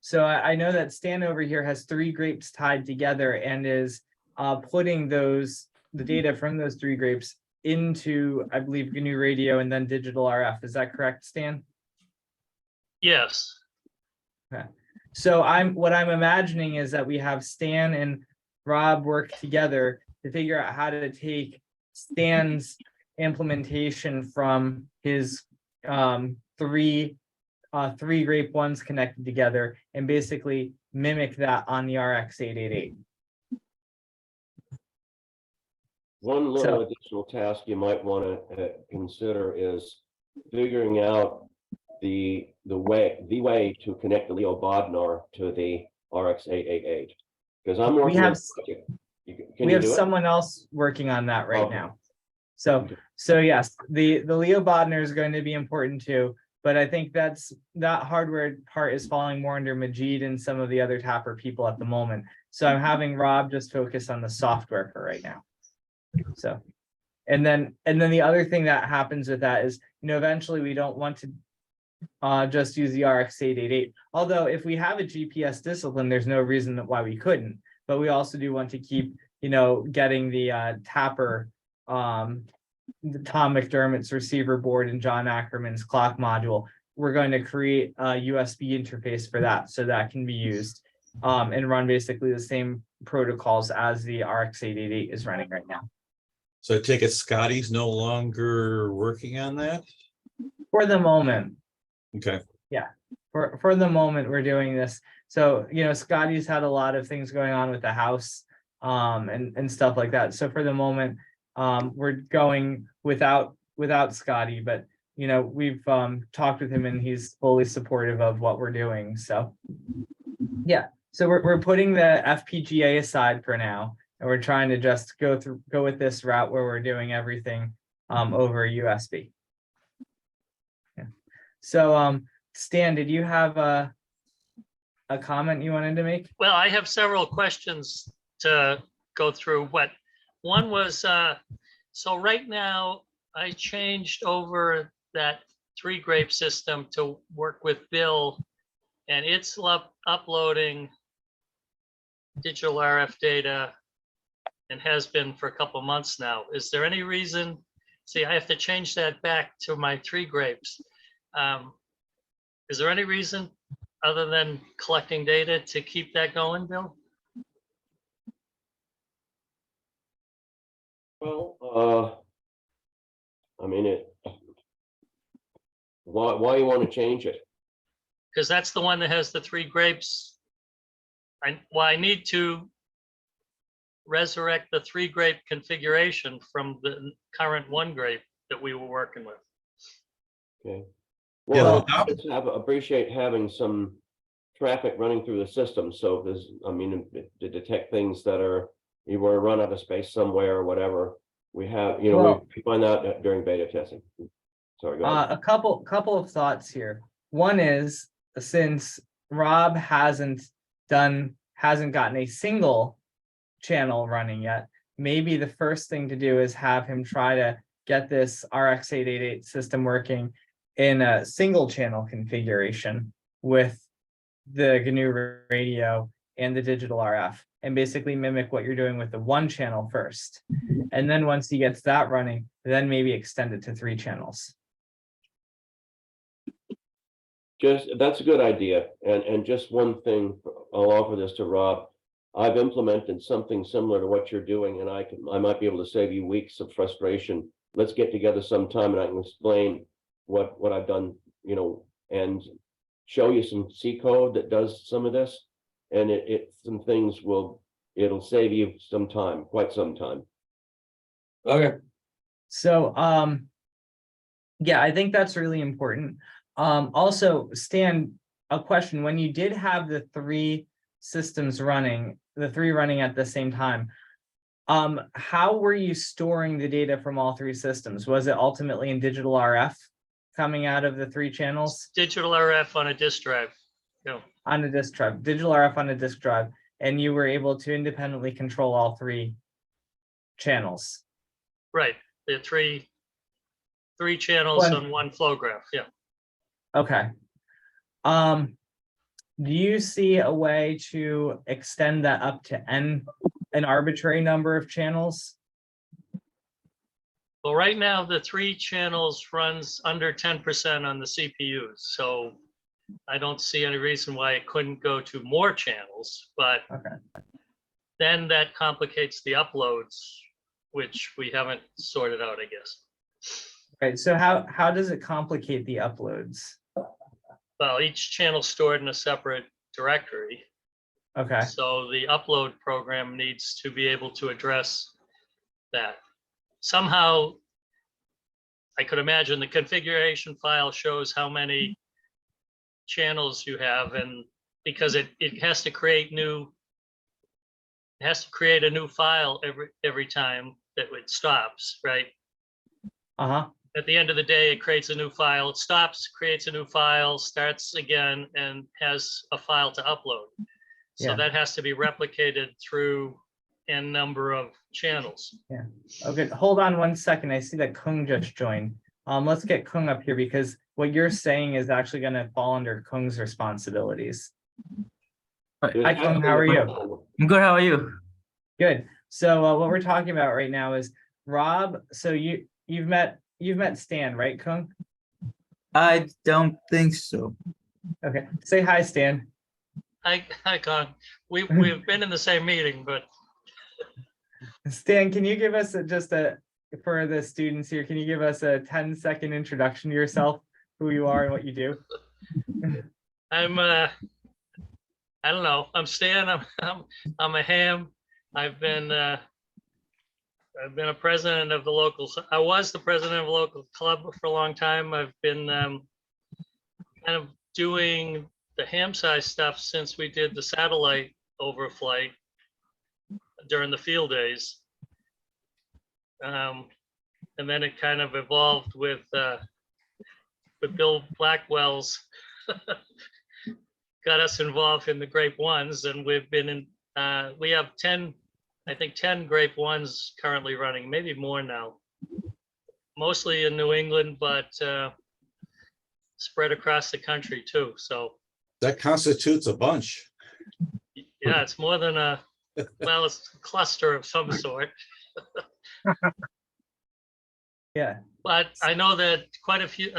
So I know that Stan over here has 3 grapes tied together and is putting the data from those 3 grapes into, I believe, GNU radio and then digital RF. Is that correct, Stan? Yes. Okay. So what I'm imagining is that we have Stan and Rob work together to figure out how to take Stan's implementation from his 3 Grape ones connected together and basically mimic that on the RX-888. One little additional task you might want to consider is figuring out the way to connect the Leo Bodnar to the RX-888, because I'm working. We have someone else working on that right now. So yes, the Leo Bodnar is going to be important too, but I think that hardware part is falling more under Majid and some of the other Tapper people at the moment. So I'm having Rob just focus on the software for right now. So, and then the other thing that happens with that is, eventually we don't want to just use the RX-888. Although if we have a GPS discipline, there's no reason why we couldn't. But we also do want to keep, getting the Tapper, Tom McDermott's receiver board and John Ackerman's clock module. We're going to create a USB interface for that, so that can be used and run basically the same protocols as the RX-888 is running right now. So I take it Scotty's no longer working on that? For the moment. Okay. Yeah, for the moment we're doing this. So, Scotty's had a lot of things going on with the house and stuff like that. So for the moment, we're going without Scotty, but we've talked with him and he's fully supportive of what we're doing. So yeah, so we're putting the FPGA aside for now, and we're trying to just go with this route where we're doing everything over USB. Yeah. So Stan, did you have a comment you wanted to make? Well, I have several questions to go through. One was, so right now I changed over that 3 Grape system to work with Bill, and it's uploading digital RF data and has been for a couple months now. Is there any reason? See, I have to change that back to my 3 Grapes. Is there any reason other than collecting data to keep that going, Bill? Well, I mean, why you want to change it? Because that's the one that has the 3 Grapes. I need to resurrect the 3 Grape configuration from the current 1 Grape that we were working with. Okay. Well, I appreciate having some traffic running through the system. So there's, to detect things that are, you want to run out of space somewhere or whatever. We have, we find out during beta testing. Sorry, go ahead. A couple of thoughts here. One is, since Rob hasn't gotten a single channel running yet, maybe the first thing to do is have him try to get this RX-888 system working in a single channel configuration with the GNU radio and the digital RF, and basically mimic what you're doing with the 1 channel first. And then once he gets that running, then maybe extend it to 3 channels. That's a good idea. And just one thing, I'll offer this to Rob. I've implemented something similar to what you're doing, and I might be able to save you weeks of frustration. Let's get together sometime and I can explain what I've done, and show you some C code that does some of this, and some things it'll save you some time, quite some time. Okay. So yeah, I think that's really important. Also, Stan, a question: when you did have the 3 systems running, the 3 running at the same time, how were you storing the data from all 3 systems? Was it ultimately in digital RF coming out of the 3 channels? Digital RF on a disk drive. Yeah. On a disk drive, digital RF on a disk drive, and you were able to independently control all 3 channels. Right, the three channels on 1 flow graph. Yeah. Okay. do you see a way to extend that up to an arbitrary number of channels? Well, right now, the 3 channels runs under 10% on the CPUs, so I don't see any reason why it couldn't go to more channels, but Okay. then that complicates the uploads, which we haven't sorted out, I guess. Right, so how does it complicate the uploads? Well, each channel stored in a separate directory. Okay, So the upload program needs to be able to address that. Somehow, I could imagine the configuration file shows how many channels you have, and because it has to create new, it has to create a new file every time that it stops, right? uh-huh, At the end of the day, it creates a new file, it stops, creates a new file, starts again, and has a file to upload. So Yeah. that has to be replicated through n number of channels. okay, hold on 1 second, I see that Kung just joined. Let's get Kung up here because what you're saying is actually gonna fall under Kung's responsibilities. Hi, Kung, how are you? I'm good. How are you? Good, so what we're talking about right now is Rob, so you've met Stan, right, Kung? I don't think so. Okay, say hi, Stan. Hi, Con. We've been in the same meeting, but Stan, can you give us for the students here, can you give us a 10-second introduction to yourself, who you are and what you do? I'm I don't know. I'm Stan. I'm a ham. I've been a president of the local. I was the president of a local club for a long time. I've been kind of doing the ham size stuff since we did the satellite overflight during the field days. And then it kind of evolved with Bill Blackwell's got us involved in the Grape ones, and we've been in, we have 10 Grape ones currently running, maybe more now. Mostly in New England, but spread across the country too. So That constitutes a bunch. yeah, it's more than well, it's a cluster of some sort. Yeah, But I know that quite a few,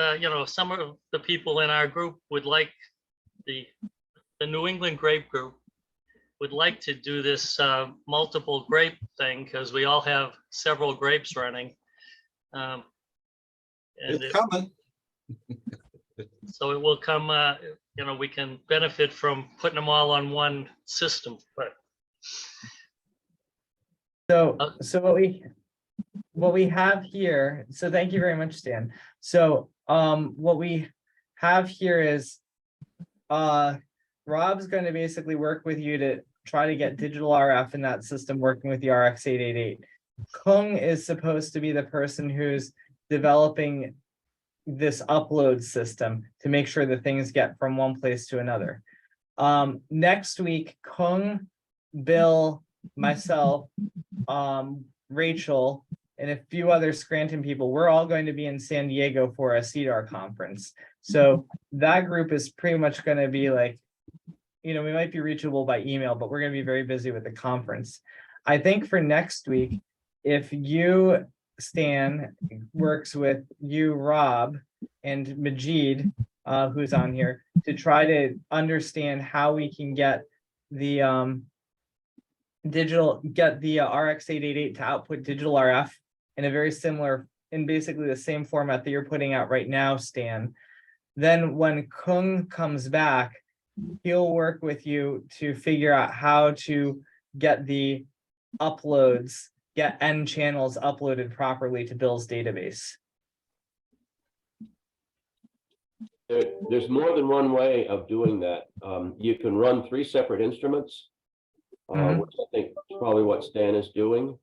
some of the people in our group would like the New England Grape group would like to do this multiple grape thing because we all have several grapes running. And It's coming. so it will come, we can benefit from putting them all on one system, but. so what we have here, so thank you very much, Stan. So what we have here is Rob's going to basically work with you to try to get digital RF in that system working with the RX888. Kung is supposed to be the person who's developing this upload system to make sure that things get from one place to another. Next week, Kung, Bill, myself, Rachel, and a few other Scranton people, we're all going to be in San Diego for a CDAR conference. So that group is pretty much going to be like, we might be reachable by email, but we're going to be very busy with the conference. I think for next week, if you, Stan, works with you, Rob, and Majid, who's on here, to try to understand how we can get the RX888 to output digital RF in a very similar, in basically the same format that you're putting out right now, Stan. Then when Kung comes back, he'll work with you to figure out how to get the uploads, get N channels uploaded properly to Bill's database. There's more than one way of doing that. You can run 3 separate instruments, which I think is probably what Stan is doing.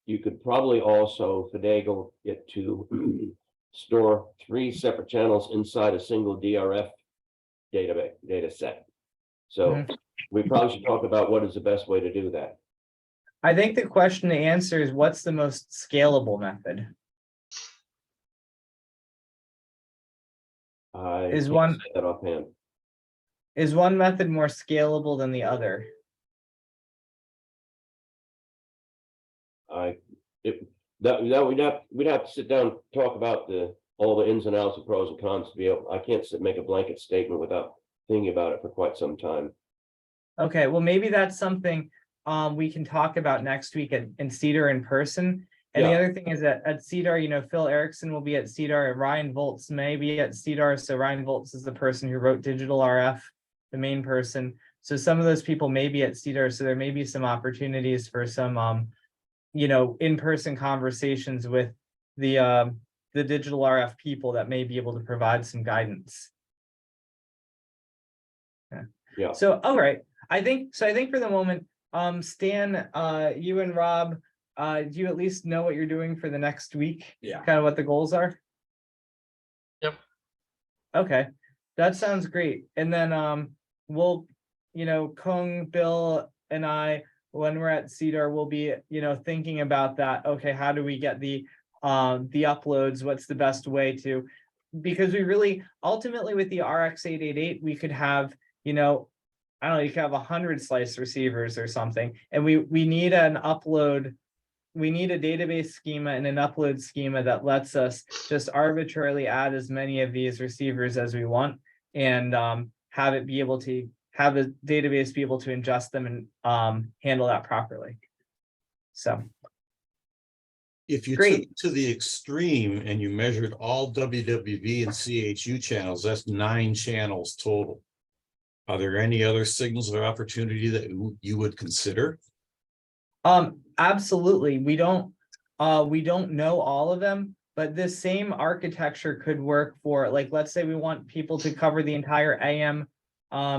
You could probably also finagle it to store 3 separate channels inside a single DRF data set. So we probably should talk about what is the best way to do that. I think the question to answer is what's the most scalable method? I Is can't one say that offhand. Is one method more scalable than the other? We'd have to sit down, and talk about all the ins and outs and pros and cons to be able, I can't make a blanket statement without thinking about it for quite some time. Okay, well, maybe that's something we can talk about next week in CEDAR in person. And the Yeah. other thing is that at CEDAR, Phil Erickson will be at CEDAR and Ryan Volts may be at CEDAR. So Ryan Volts is the person who wrote Digital RF, the main person. So some of those people may be at CEDAR. So there may be some opportunities for some in-person conversations with the Digital RF people that may be able to provide some guidance. Yeah. So, all right. I think for the moment, Stan, you and Rob, do you at least know what you're doing for the next week? Yeah. Kind of what the goals are? Yep. Okay, that sounds great. And then we'll, Kung, Bill, and I, when we're at CEDAR, we'll be, thinking about that. Okay, how do we get the uploads? What's the best way to? Because we really ultimately with the RX888, we could have, I don't know, you could have 100 slice receivers or something, and we need an upload. We need a database schema and an upload schema that lets us just arbitrarily add as many of these receivers as we want, and have it be able to have the database be able to ingest them and handle that properly. So If you Great. took it to the extreme and you measured all WWV and CHU channels, that's 9 channels total. Are there any other signals of opportunity that you would consider? Absolutely. We don't know all of them, but this same architecture could work for, like, let's say we want people to cover the entire AM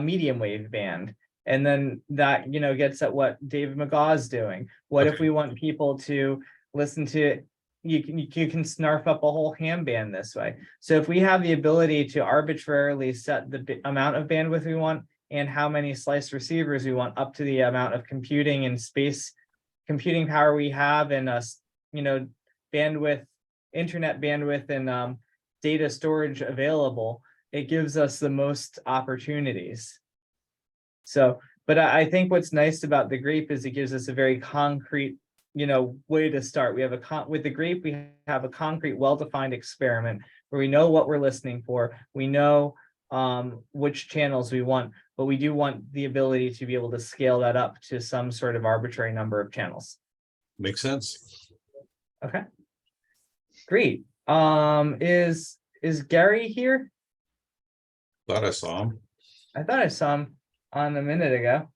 medium wave band. And then that, gets at what David McGaw's doing. What if we want people to listen to, you can snarf up a whole ham band this way. So if we have the ability to arbitrarily set the amount of bandwidth we want and how many slice receivers we want up to the amount of computing and space computing power we have, and bandwidth, internet bandwidth, and data storage available, it gives us the most opportunities. So, but I think what's nice about the Grape is it gives us a very concrete, way to start. We have with the Grape, we have a concrete, well-defined experiment where we know what we're listening for. We know which channels we want, but we do want the ability to be able to scale that up to some sort of arbitrary number of channels. Makes sense. Okay. Great. Is Gary here? Thought I saw him. I thought I saw him on a minute ago.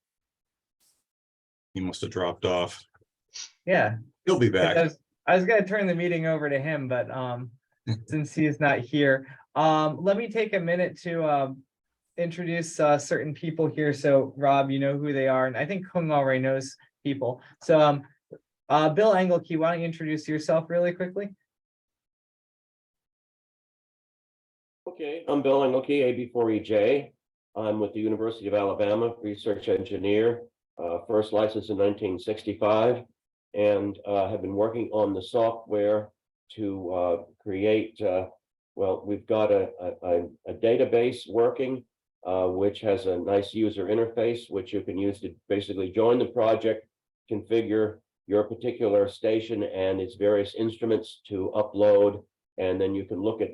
He must have dropped off. Yeah. He'll be back. I was gonna turn the meeting over to him, but since he is not here, let me take a minute to introduce certain people here. So Rob, you know who they are, and I think Kung already knows people. So Bill Engelke, why don't you introduce yourself really quickly? Okay, I'm Bill Engelke, AB4EJ. I'm with the University of Alabama, research engineer, first licensed in 1965, and have been working on the software to create, well, we've got a database working, which has a nice user interface, which you can use to basically join the project, configure your particular station and its various instruments to upload, and then you can look at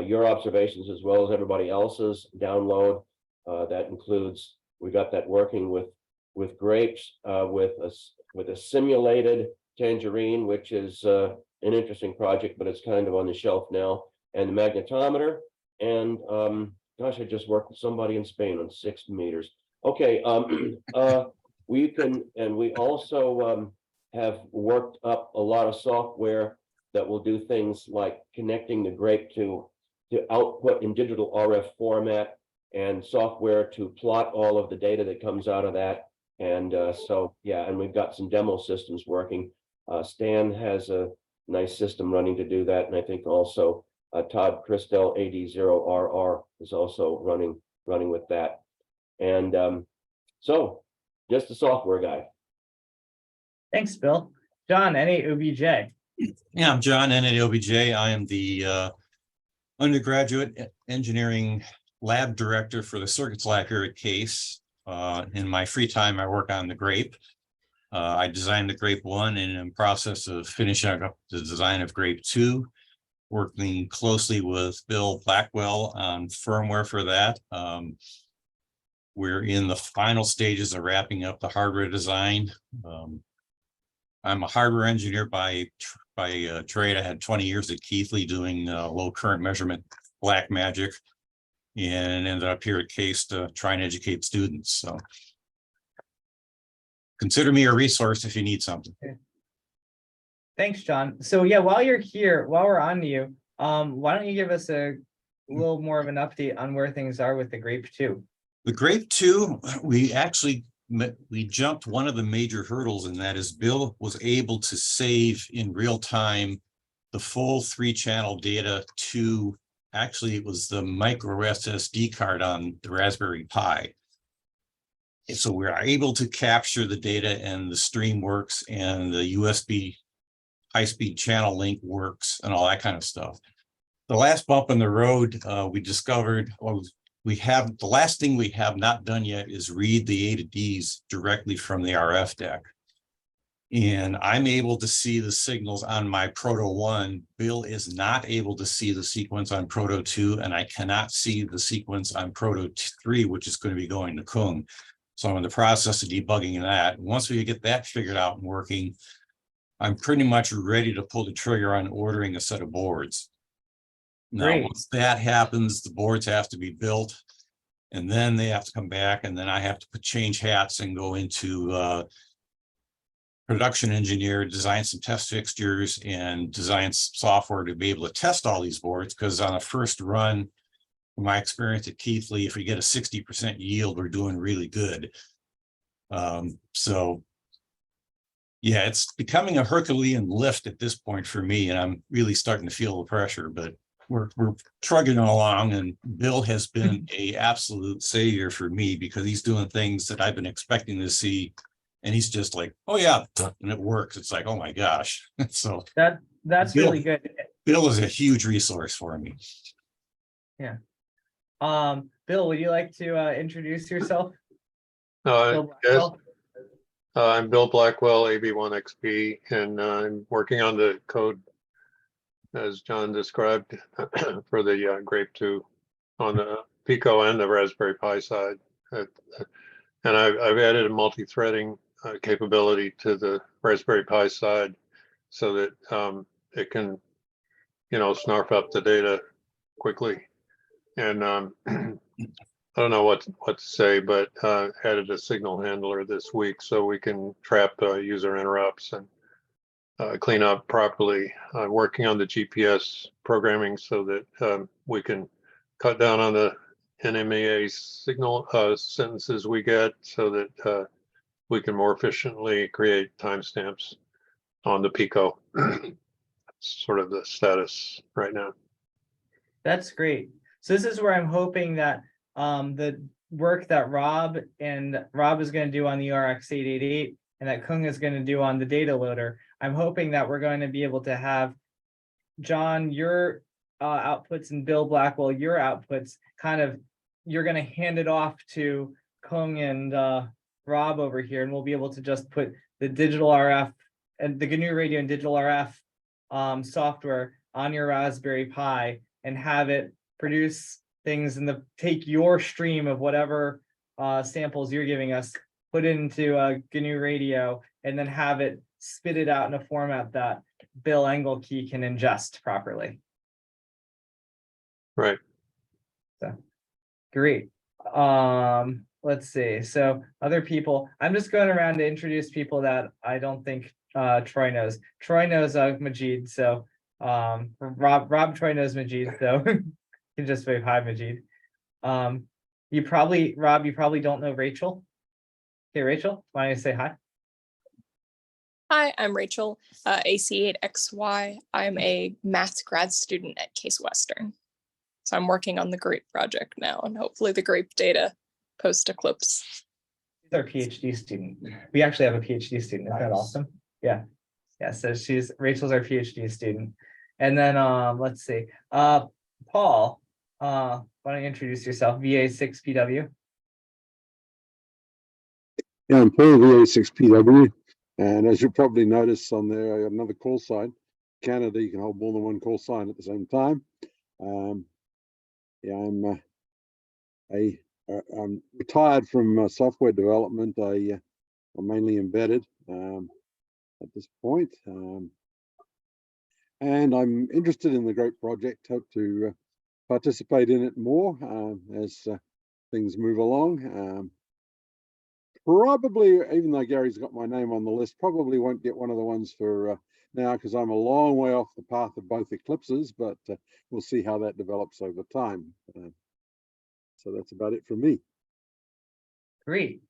your observations as well as everybody else's, download. That includes, we got that working with Grapes, with a simulated Tangerine, which is an interesting project, but it's kind of on the shelf now, and the magnetometer. And gosh, I just worked with somebody in Spain on 6 meters. Okay, we also have worked up a lot of software that will do things like connecting the Grape to output in digital RF format, and software to plot all of the data that comes out of that. And so, yeah, and we've got some demo systems working. Stan has a nice system running to do that. And I think also Todd Christel AD0RR is also running with that. And so just a software guy. Thanks, Bill. John, NAOBJ. Yeah, I'm John, NAOBJ. I am the undergraduate engineering lab director for the circuits lab here at Case. In my free time, I work on the Grape. I designed the Grape 1 and in process of finishing up the design of Grape 2, working closely with Bill Blackwell on firmware for that. We're in the final stages of wrapping up the hardware design. I'm a hardware engineer by trade. I had 20 years at Keithley doing low current measurement black magic, and ended up here at Case to try and educate students. So consider me a resource if you need something. Thanks, John. So yeah, while you're here, while we're on to you, why don't you give us a little more of an update on where things are with the Grape 2? The Grape 2, we jumped one of the major hurdles, and that is Bill was able to save in real time the full 3-channel data to, actually it was the micro SSD card on the Raspberry Pi. And so we're able to capture the data, and the stream works, and the USB high-speed channel link works, and all that kind of stuff. The last bump in the road, we discovered, the last thing we have not done yet is read the A to Ds directly from the RF deck. And I'm able to see the signals on my Proto 1. Bill is not able to see the sequence on Proto 2, and I cannot see the sequence on Proto 3, which is going to be going to Kung. So I'm in the process of debugging that. Once we get that figured out and working, I'm pretty much ready to pull the trigger on ordering a set of boards. Now, Great. once that happens, the boards have to be built, and then they have to come back, and then I have to change hats and go into production engineer, design some test fixtures, and design software to be able to test all these boards. Because on a first run, from my experience at Keithley, if we get a 60% yield, we're doing really good. So yeah, it's becoming a Herculean lift at this point for me, and I'm really starting to feel the pressure, but we're trudging along, and Bill has been a absolute savior for me because he's doing things that I've been expecting to see, and he's just like, oh yeah, and it works. It's like, oh my gosh. So That's Bill, really good. Bill is a huge resource for me. Yeah. Bill, would you like to introduce yourself? Yes, Blackwell? I'm Bill Blackwell, AB1XP, and I'm working on the code as John described for the Grape 2 on the Pico and the Raspberry Pi side. And I've added a multi-threading capability to the Raspberry Pi side so that it can, snarf up the data quickly. And I don't know what to say, but added a signal handler this week so we can trap user interrupts and clean up properly. Working on the GPS programming so that we can cut down on the NMEA signal sentences we get so that we can more efficiently create timestamps on the Pico. Sort of the status right now. That's great. So this is where I'm hoping that the work that Rob is going to do on the RX888 and that Kung is going to do on the data loader, I'm hoping that we're going to be able to have John, your outputs, and Bill Blackwell, your outputs, you're going to hand it off to Kung and Rob over here, and we'll be able to just put the digital RF and the GNU radio and digital RF software on your Raspberry Pi and have it produce things and take your stream of whatever samples you're giving us, put it into GNU radio, and then have it spit it out in a format that Bill Engelkey can ingest properly. Right. So great. Let's see. So other people, I'm just going around to introduce people that I don't think Troy knows. Troy knows Majid. So Rob Troy knows Majid. So you can just wave hi, Majid. Rob, you probably don't know Rachel. Okay, Rachel, why don't you say hi? Hi, I'm Rachel, AC8XY. I'm a math grad student at Case Western. So I'm working on the Grape project now, and hopefully the Grape data post-eclipse. She's our PhD student. We actually have a PhD student. Isn't that awesome? Yeah. Yeah, so Rachel's our PhD student. And then let's see. Paul, why don't you introduce yourself? VA6PW. Yeah, I'm Paul, VA6PW, and as you'll probably notice on there, I got another call sign. Canada, you can hold more than one call sign at the same time. Yeah, I'm retired from software development. I'm mainly embedded at this point, and I'm interested in the Grape project. Hope to participate in it more as things move along. Probably, even though Gary's got my name on the list, probably won't get one of the ones for now because I'm a long way off the path of both eclipses, but we'll see how that develops over time. So that's about it from me. Great.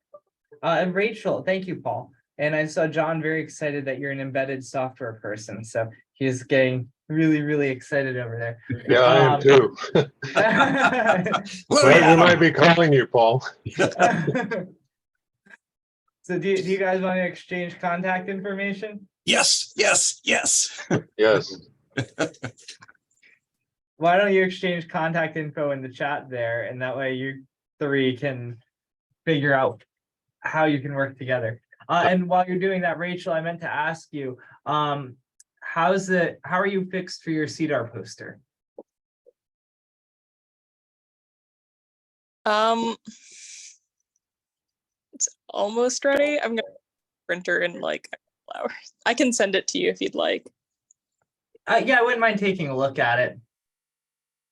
And Rachel, thank you, Paul. And I saw John very excited that you're an embedded software person. So he's getting really, really excited over there. Yeah, I am too. We might be calling you, Paul. So do you guys want to exchange contact information? Yes. Yes. Why don't you exchange contact info in the chat there, and that way you three can figure out how you can work together. And while you're doing that, Rachel, I meant to ask you, how are you fixed for your CDAR poster? It's almost ready. I'm gonna printer in like a couple hours. I can send it to you if you'd like. Yeah, I wouldn't mind taking a look at it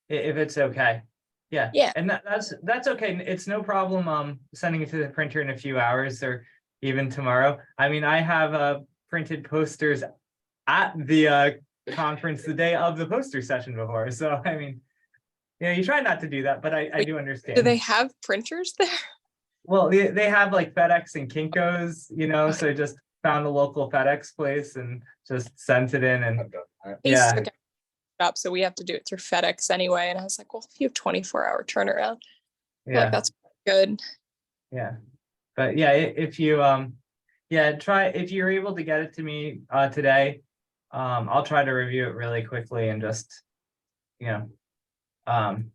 if it's okay. Yeah. Yeah. And that's okay. It's no problem sending it to the printer in a few hours or even tomorrow. I mean, I have printed posters at the conference the day of the poster session before. So I mean, yeah, you try not to do that, but I do understand. Do they have printers there? Well, they have like FedEx and Kinko's, so I just found a local FedEx place and just sent it in, and yeah. Facebook up, so we have to do it through FedEx anyway. And I was like, well, if you have 24-hour turnaround, like that's good. Yeah. But yeah, if you if you're able to get it to me today, I'll try to review it really quickly and just you can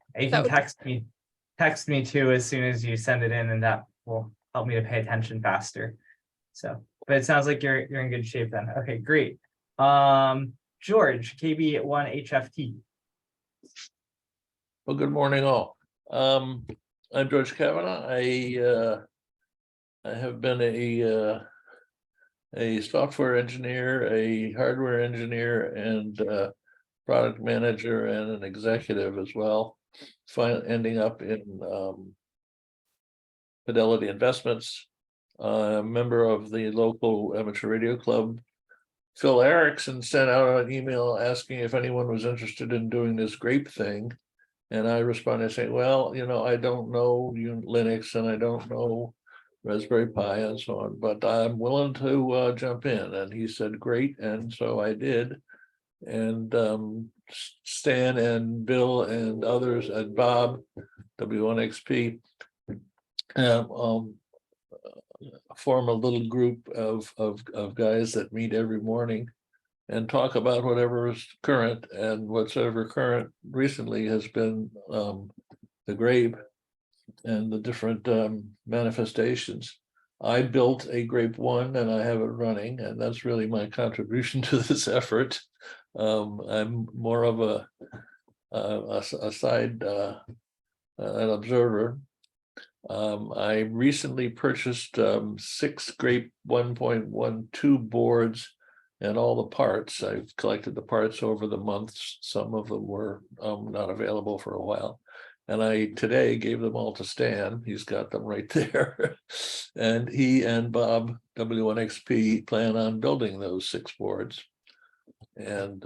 text me too as soon as you send it in, and that will help me to pay attention faster. So, but it sounds like you're in good shape then. Okay, great. George, KB1HFT. Well, good morning, all. I'm George Kavanagh. I have been a software engineer, a hardware engineer, and product manager, and an executive as well. Ending up in Fidelity Investments, a member of the local amateur radio club. Phil Erickson sent out an email asking if anyone was interested in doing this Grape thing. And I responded saying, well, I don't know Linux and I don't know Raspberry Pi and so on, but I'm willing to jump in. And he said, great. And so I did. And Stan and Bill and others and Bob, W1XP, form a little group of guys that meet every morning and talk about whatever is current, and whatever current recently has been the Grape and the different manifestations. I built a Grape 1 and I have it running, and that's really my contribution to this effort. I'm more of a side an observer. I recently purchased 6 Grape 1.12 boards and all the parts. I've collected the parts over the months. Some of them were not available for a while. And I today gave them all to Stan. He's got them right there. And he and Bob, W1XP, plan on building those 6 boards. And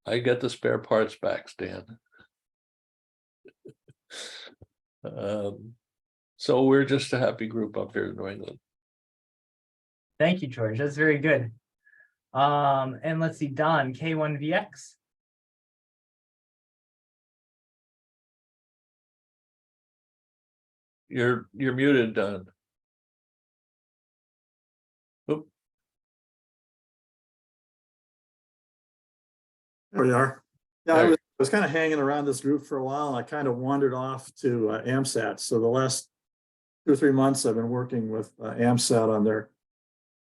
I get the spare parts back, Stan. So we're just a happy group up here in New England. Thank you, George. That's very good. And let's see, Don, K1VX. You're muted, Don. Oop. There we are. Yeah, There. was kind of hanging around this group for a while, and I kind of wandered off to AMSAT. So the last 2 or 3 months, I've been working with AMSAT on their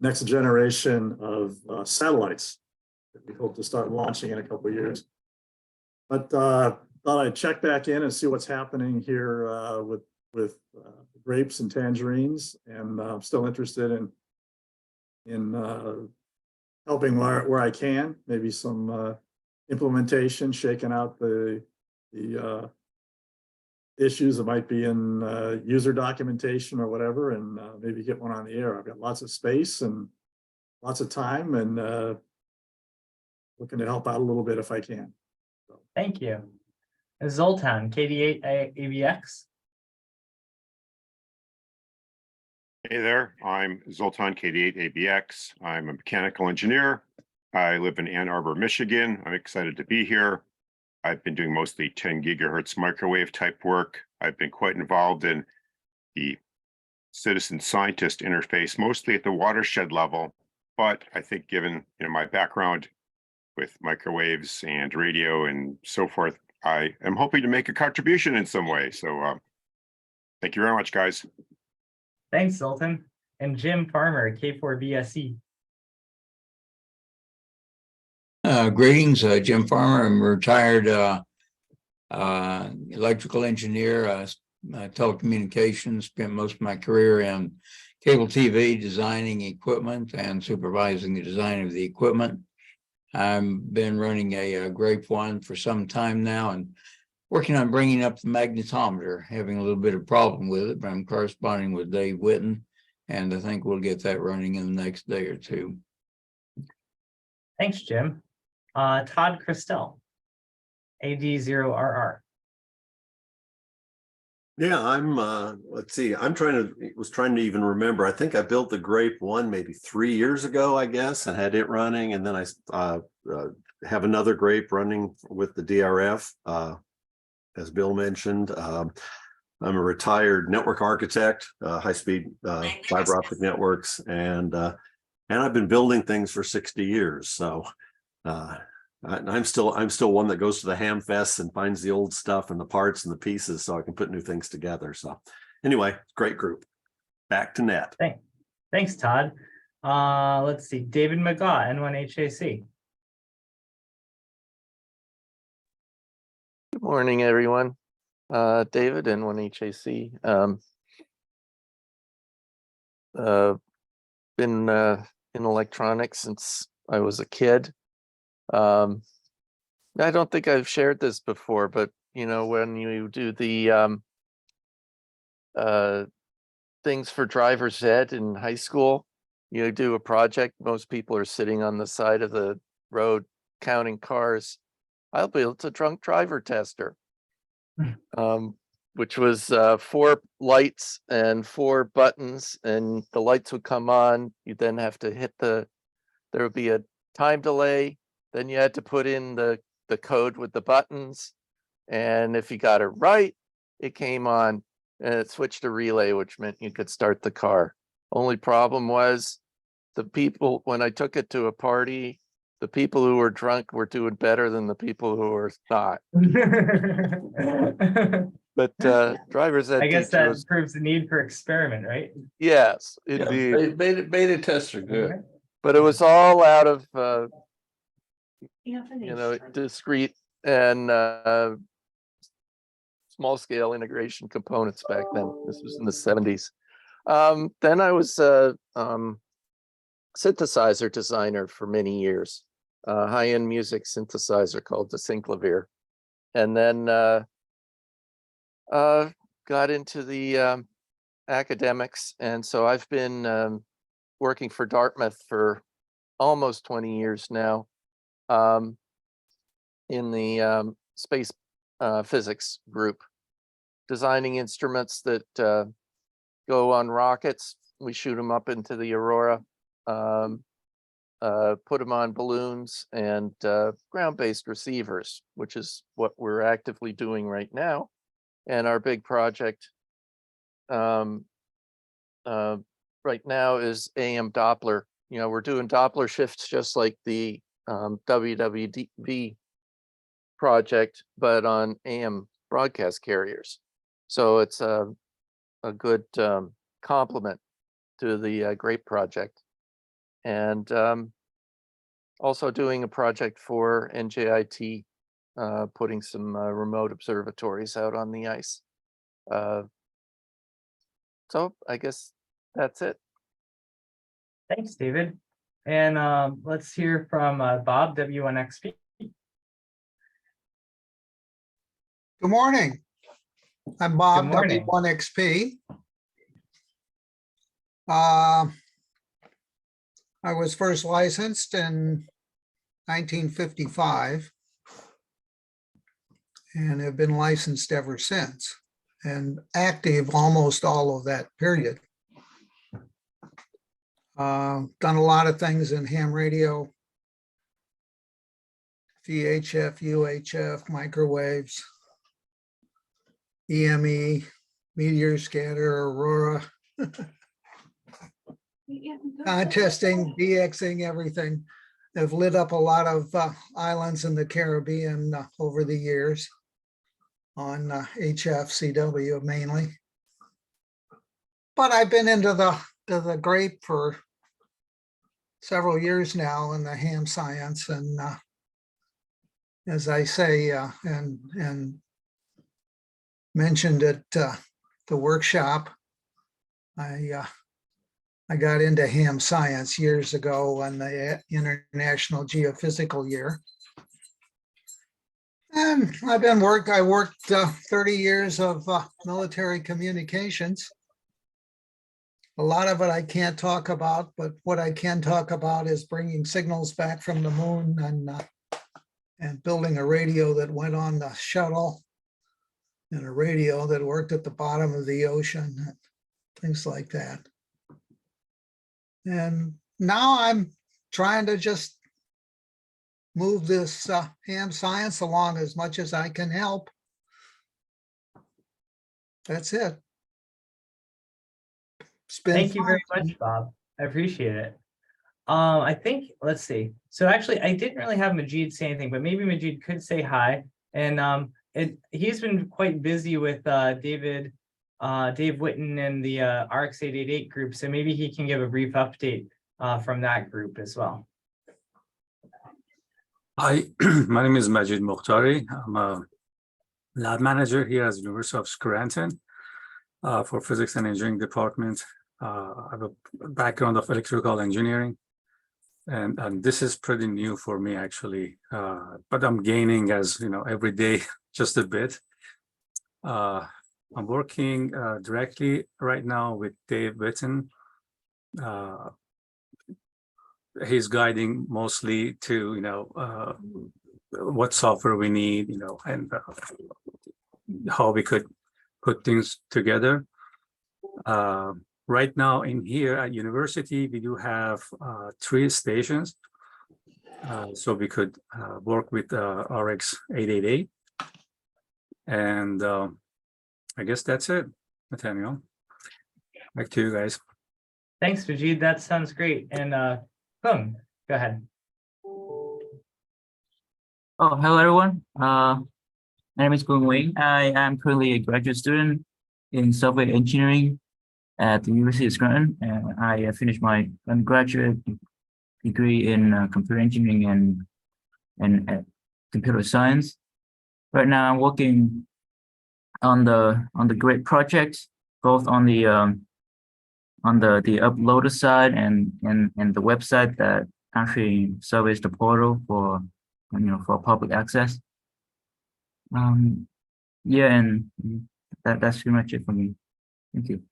next generation of satellites that we hope to start launching in a couple of years. But thought I'd check back in and see what's happening here with grapes and tangerines, and I'm still interested in helping where I can, maybe some implementation, shaking out the issues that might be in user documentation or whatever, and maybe get one on the air. I've got lots of space and lots of time, and looking to help out a little bit if I can. So. Thank you. Zoltan, KD8 AVX. Hey there, I'm Zoltan, KD8 ABX. I'm a mechanical engineer. I live in Ann Arbor, Michigan. I'm excited to be here. I've been doing mostly 10 gigahertz microwave type work. I've been quite involved in the citizen scientist interface, mostly at the watershed level. But I think given my background with microwaves and radio and so forth, I am hoping to make a contribution in some way. So thank you very much, guys. Thanks, Zoltan. And Jim Farmer, K4BSE. Greetings, Jim Farmer. I'm a retired electrical engineer, telecommunications, spent most of my career in cable TV, designing equipment and supervising the design of the equipment. I've been running a Grape 1 for some time now and working on bringing up the magnetometer, having a little bit of problem with it, but I'm corresponding with Dave Witten, and I think we'll get that running in the next day or two. Thanks, Jim. Todd Christel, AD0RR. Yeah, I'm let's see, was trying to even remember. I think I built the Grape 1 maybe 3 years ago, I guess, and had it running, and then I have another Grape running with the DRF, as Bill mentioned. I'm a retired network architect, high-speed fiber optic networks, and I've been building things for 60 years. So I'm still one that goes to the ham fests and finds the old stuff and the parts and the pieces so I can put new things together. So anyway, great group. Back to net. Thanks, Todd. Let's see, David McGaw, N1HAC. Good morning, everyone. David, N1HAC. Been in electronics since I was a kid. I don't think I've shared this before, but when you do the things for driver's ed in high school, you do a project. Most people are sitting on the side of the road counting cars. I built a drunk driver tester, which was 4 lights and 4 buttons, and the lights would come on. You then have to hit there would be a time delay. Then you had to put in the code with the buttons. And if you got it right, it came on and it switched to relay, which meant you could start the car. Only problem was the people, when I took it to a party, the people who were drunk were doing better than the people who were not. But drivers ed I guess that teachers, proves the need for experiment, right? yes, Yeah, indeed. beta tests are good. But it was all out of discrete and small scale integration components back then. This was in the 70s. Then I was a synthesizer designer for many years, high-end music synthesizer called the Synclavier. And then got into the academics. And so I've been working for Dartmouth for almost 20 years now, in the space physics group, designing instruments that go on rockets. We shoot them up into the aurora, put them on balloons and ground-based receivers, which is what we're actively doing right now. And our big project right now is AM Doppler. We're doing Doppler shifts just like the WWDV project, but on AM broadcast carriers. So it's a good complement to the Grape project. And also doing a project for NJIT, putting some remote observatories out on the ice. So I guess that's it. Thanks, David. And let's hear from Bob, W1XP. Good morning. I'm Bob, Good morning. W1XP. I was first licensed in 1955 and have been licensed ever since and active almost all of that period. Done a lot of things in ham radio, VHF, UHF, microwaves, EME, meteor scatter, aurora, contesting, DXing, everything. Have lit up a lot of islands in the Caribbean over the years on HF, CW mainly. But I've been into the Grape for several years now in the ham science, and as I say, and mentioned at the workshop, I got into ham science years ago on the International Geophysical Year. And I worked 30 years of military communications. A lot of it I can't talk about, but what I can talk about is bringing signals back from the moon and building a radio that went on the shuttle and a radio that worked at the bottom of the ocean, things like that. And now I'm trying to just move this ham science along as much as I can help. That's it. Thank you very much, Bob. I appreciate it. I think, let's see. So actually, I didn't really have Majid say anything, but maybe Majid could say hi. And he's been quite busy with Dave Witten and the RX888 group, so maybe he can give a brief update from that group as well. Hi, my name is Majid Mokhtari. I'm a lab manager here at the University of Scranton for Physics and Engineering Department. I have a background of electrical engineering, and this is pretty new for me actually, but I'm gaining, as you know, every day just a bit. I'm working directly right now with Dave Witten. He's guiding mostly to, you know, what software we need, you know, and how we could put things together. Right now in here at university, we do have 3 stations. So we could work with RX888. And I guess that's it, Nathaniel. Back to you guys. Thanks, Majid. That sounds great. And Kung, go ahead. Oh, hello everyone. My name is Kung Wing. I am currently a graduate student in software engineering at the University of Scranton, and I finished my undergraduate degree in computer engineering and computer science. Right now, I'm working on the Grape project, both on the uploader side and the website that actually serves the portal for, you know, for public access. Yeah, and that's pretty much it for me. Thank you.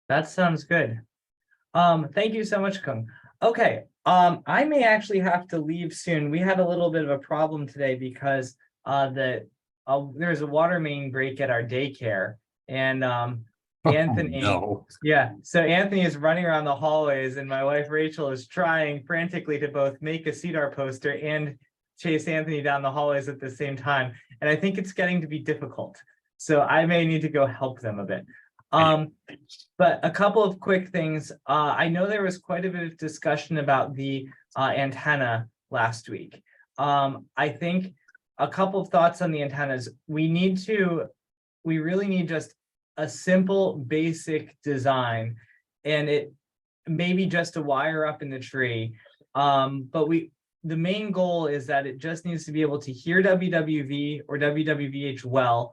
That sounds good. Thank you so much, Kung. Okay, I may actually have to leave soon. We had a little bit of a problem today because there's a water main break at our daycare, and Anthony, no. Yeah, so Anthony is running around the hallways, and my wife Rachel is trying frantically to both make a CDAR poster and chase Anthony down the hallways at the same time. And I think it's getting to be difficult. So I may need to go help them a bit. But a couple of quick things. I know there was quite a bit of discussion about the antenna last week. I think a couple of thoughts on the antennas. We really need just a simple, basic design, and it maybe just a wire up in the tree. But the main goal is that it just needs to be able to hear WWV or WWVH well.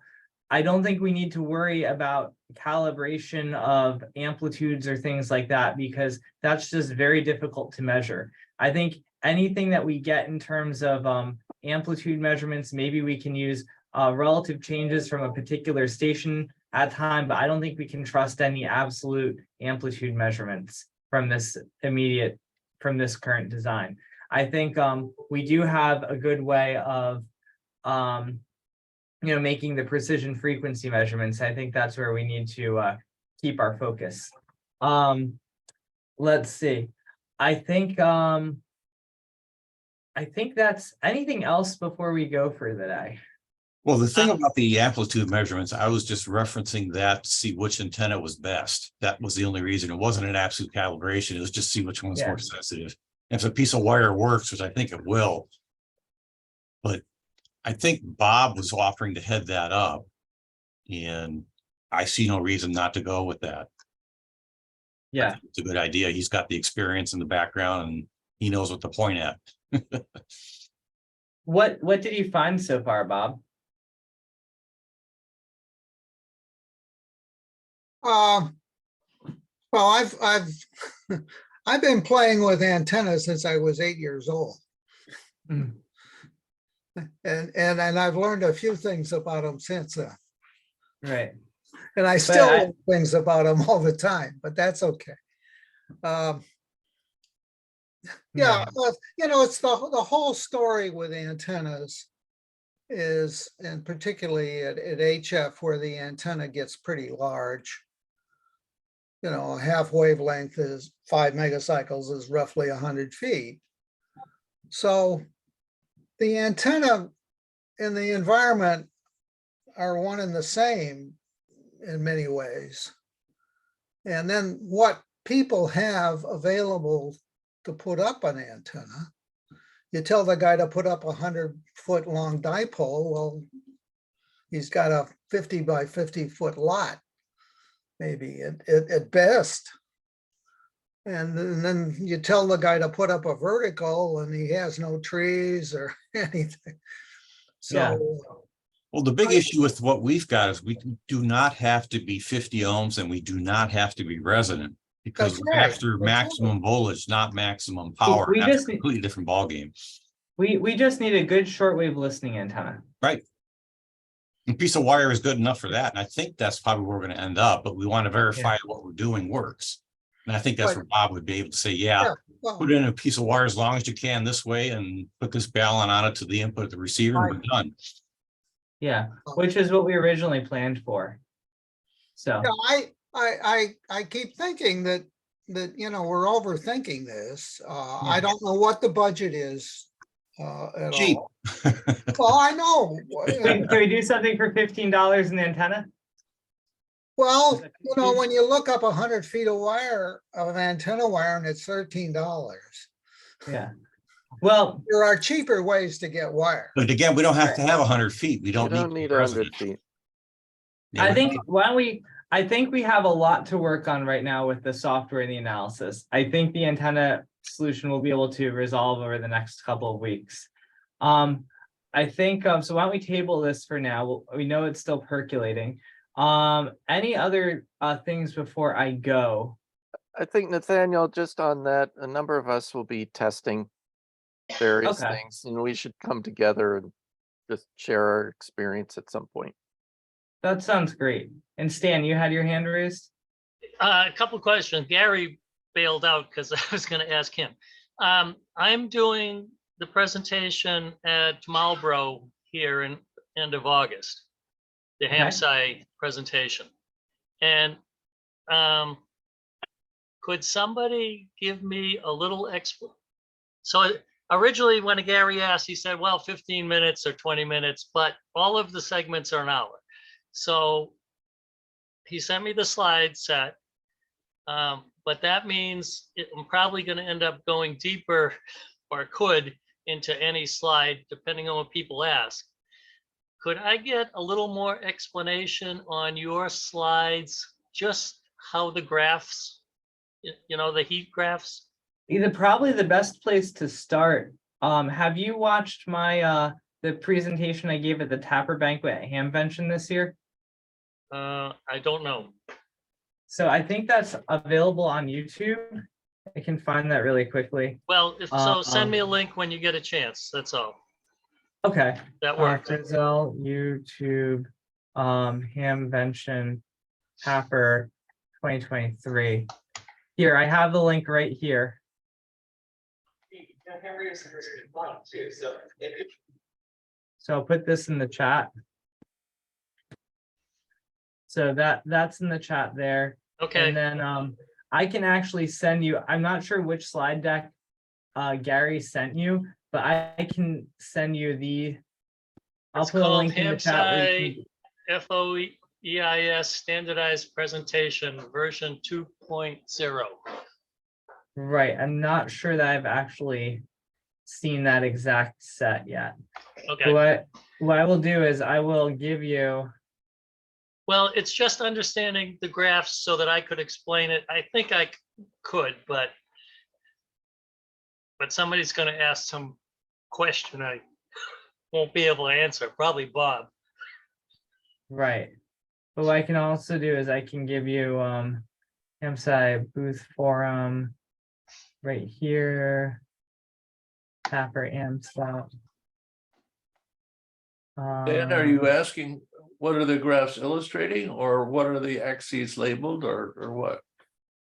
I don't think we need to worry about calibration of amplitudes or things like that, because that's just very difficult to measure. I think anything that we get in terms of amplitude measurements, maybe we can use relative changes from a particular station at time, but I don't think we can trust any absolute amplitude measurements from this current design. I think we do have a good way of making the precision frequency measurements. I think that's where we need to keep our focus. Let's see. I think that's anything else before we go for the day. Well, the thing about the amplitude measurements, I was just referencing that to see which antenna was best. That was the only reason. It wasn't an absolute calibration. It was just see which one's more sensitive. If a piece of wire works, which I think it will, but I think Bob was offering to head that up, and I see no reason not to go with that. Yeah, it's a good idea. He's got the experience in the background, and he knows what to point at. What did you find so far, Bob? Well, I've I've been playing with antennas since I was 8 years old. Mm. And I've learned a few things about them since then. Right. And I still learn things about them all the time, but that's okay. Yeah, it's the whole story with antennas is, and particularly at HF where the antenna gets pretty large. A half wavelength is 5 megacycles is roughly 100 feet. So the antenna and the environment are one and the same in many ways. And then what people have available to put up an antenna, you tell the guy to put up 100-foot long dipole, well, he's got a 50 by 50 foot lot, maybe at best. And then you tell the guy to put up a vertical and he has no trees or anything. So, well, the big issue with what we've got is we do not have to be 50 ohms and we do not have to be resonant, because we're after maximum voltage, not maximum power. That's a completely different ballgame. We just need a good shortwave listening antenna. Right. A piece of wire is good enough for that. And I think that's probably where we're going to end up, but we want to verify what we're doing works. And I think that's where Bob would be able to say, put in a piece of wire as long as you can this way and put this balun on it to the input of the receiver and we're done. Yeah, which is what we originally planned for. So I keep thinking that we're overthinking this. I don't know what the budget is at cheap. all. Well, I know. Can we do something for $15 an antenna? Well, when you look up 100 feet of wire of antenna wire and it's $13. Yeah. Well, there are cheaper ways to get wire. But again, we don't have to have 100 feet. We don't need 100 feet. Yeah, I think we have a lot to work on right now with the software and the analysis. I think the antenna solution will be able to resolve over the next couple of weeks. I think, so why don't we table this for now? We know it's still percolating. Any other things before I go? I think, Nathaniel, just on that, a number of us will be testing various things, and we should come together and just share our experience at some point. That sounds great. And Stan, you had your hand raised? A couple of questions. Gary bailed out because I was going to ask him. I'm doing the presentation at Marlboro here in end of August, the HAMSI presentation. And could somebody give me a little So originally when Gary asked, he said, well, 15 minutes or 20 minutes, but all of the segments are an hour. So he sent me the slide set, but that means I'm probably going to end up going deeper, or could, into any slide, depending on what people ask. Could I get a little more explanation on your slides, just how the graphs, you know, the heat graphs? Probably the best place to start. Have you watched my the presentation I gave at the Tapper Banquet at Hamvention this year? I don't know. So I think that's available on YouTube. I can find that really quickly. Well, if so, send me a link when you get a chance. That's all. Okay. That works. Frizzell, YouTube, Hamvention, Tapper 2023. Here, I have the link right here. So I'll put this in the chat. So that's in the chat there. Okay. And then I can actually send you, I'm not sure which slide deck Gary sent you, but I can send you I'll It's put a called link in the chat. where you can- FOEIS Standardized Presentation version 2.0. Right, I'm not sure that I've actually seen that exact set yet. Okay. What I will do is I will give you, Well, it's just understanding the graphs so that I could explain it. I think I could, but somebody's going to ask some question I won't be able to answer, probably Bob. right. But what I can also do is I can give you Hamsci booth forum right here. Tapper AMSAT. Dan, are you asking, what are the graphs illustrating, or what are the axes labeled, or what?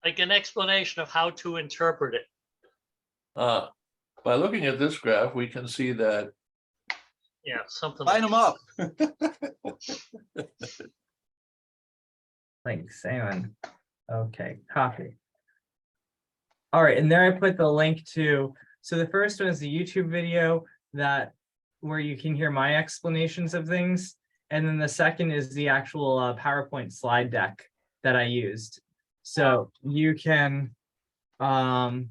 Like an explanation of how to interpret it. By looking at this graph, we can see that. Yeah, something. Line them up. Like Simon. Okay, copy. All right, and there I put the link to, so the first one is the YouTube video where you can hear my explanations of things. And then the second is the actual PowerPoint slide deck that I used. So you can go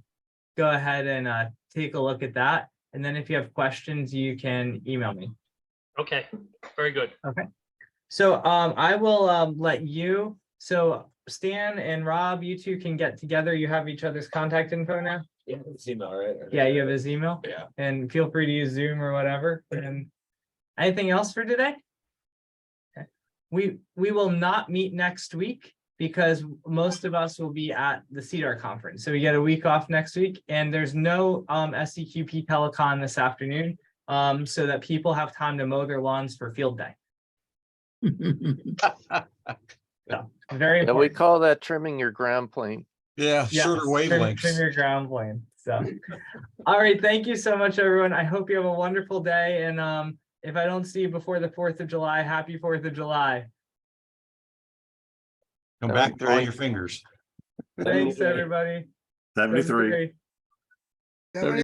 ahead and take a look at that. And then if you have questions, you can email me. Okay, very good. Okay. So I will let you, so Stan and Rob, you two can get together. You have each other's contact info now? Yeah, it's email, right? Yeah, you have his email? Yeah. And feel free to use Zoom or whatever. And anything else for today? Okay. We will not meet next week because most of us will be at the CEDAR conference. So we get a week off next week, and there's no SCQP Telecon this afternoon, so that people have time to mow their lawns for field day. So, very Yeah, important. we call that trimming your ground plane. Yeah, Yes, shorter wavelengths. trim your ground plane. So, all right. Thank you so much, everyone. I hope you have a wonderful day. And if I don't see you before the 4th of July, happy 4th of July. Come back with all your fingers. Thanks, everybody. 73. 73.